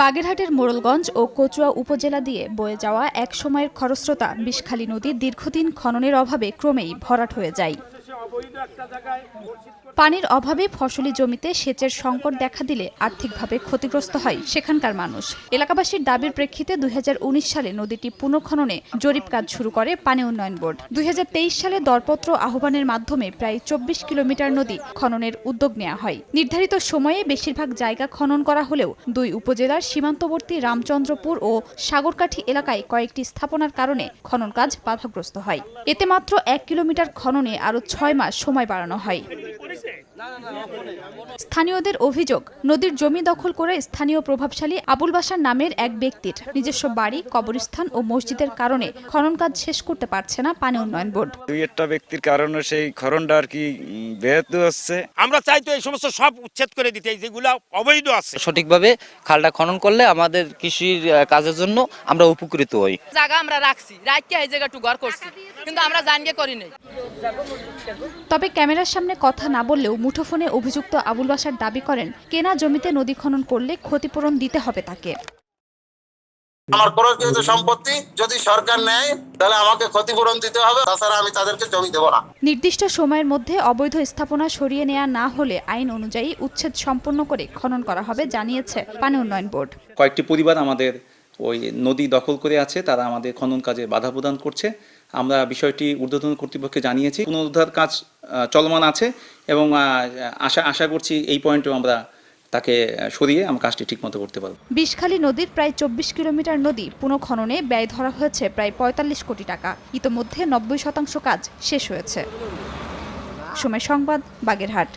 বাগেরহাটের মোড়লগঞ্জ ও কচুয়া উপজেলা দিয়ে বয়ে যাওয়া এক সময়ের খরস্রোতা বিষখালী নদী দীর্ঘদিন খননের অভাবে ক্রমেই ভরাট হয়ে যায়। পানির অভাবে ফসলি জমিতে সেচের সংকট দেখা দিলে আর্থিকভাবে ক্ষতিগ্রস্ত হয় সেখানকার মানুষ। এলাকাবাসীর দাবির প্রেক্ষিতে ২০১৯ সালে নদীটি পুনঃখননে জরিপ কাজ শুরু করে পানি উন্নয়ন বোর্ড। ২০২৩ সালে দরপত্র আহ্বানের মাধ্যমে প্রায় ২৪ কিলোমিটার নদী খননের উদ্যোগ নেওয়া হয়। নির্ধারিত সময়ে বেশিরভাগ জায়গা খনন করা হলেও দুই উপজেলার সীমান্তবর্তী রামচন্দ্রপুর ও সাগরকাঠি এলাকায় কয়েকটি স্থাপনার কারণে খনন কাজ বাধাগ্রস্ত হয়। এতে মাত্র ১ কিলোমিটার খননে আরও ৬ মাস সময় বাড়ানো হয়। স্থানীয়দের অভিযোগ, নদীর জমি দখল করে স্থানীয় প্রভাবশালী আবুল বাশার নামের এক ব্যক্তির নিজস্ব বাড়ি, কবরস্থান ও মসজিদের কারণে খনন কাজ শেষ করতে পারছে না পানি উন্নয়ন বোর্ড। দুই একটা ব্যক্তির কারণে সেই খননটা আর কি ব্যাহত হচ্ছে। আমরা চাই তো এই সমস্ত সব উচ্ছেদ করে দিতে, যেগুলো অবৈধ আছে। সঠিকভাবে খালটা খনন করলে আমাদের কৃষির কাজের জন্য আমরা উপকৃত হই। জায়গা আমরা রাখছি, রাখকে এই জায়গাটু ঘর করছি, কিন্তু আমরা জানিয়ে করি নাই। তবে ক্যামেরার সামনে কথা না বললেও মুঠোফোনে অভিযুক্ত আবুল বাশার দাবি করেন, কেনা জমিতে নদী খনন করলে ক্ষতিপূরণ দিতে হবে তাকে। আমার খরচকৃত সম্পত্তি যদি সরকার নেয় তাহলে আমাকে ক্ষতিপূরণ দিতে হবে, তাছাড়া আমি তাদেরকে জমি দেব না। নির্দিষ্ট সময়ের মধ্যে অবৈধ স্থাপনা সরিয়ে নেওয়া না হলে আইন অনুযায়ী উচ্ছেদ সম্পন্ন করে খনন করা হবে জানিয়েছে পানি উন্নয়ন বোর্ড। কয়েকটি পরিবার আমাদের ওই নদী দখল করে আছে, তারা আমাদের খনন কাজে বাধা প্রদান করছে। আমরা বিষয়টি ঊর্ধ্বতন কর্তৃপক্ষকে জানিয়েছি। পুনরুদ্ধার কাজ চলমান আছে এবং আশা করছি এই পয়েন্টেও আমরা তাকে সরিয়ে আমরা কাজটি ঠিকমতো করতে পারব। বিষখালী নদীর প্রায় ২৪ কিলোমিটার নদী পুনঃখননে ব্যয় ধরা হয়েছে প্রায় ৪৫ কোটি টাকা। ইতোমধ্যে ৯০% কাজ শেষ হয়েছে। সময় সংবাদ, বাগেরহাট।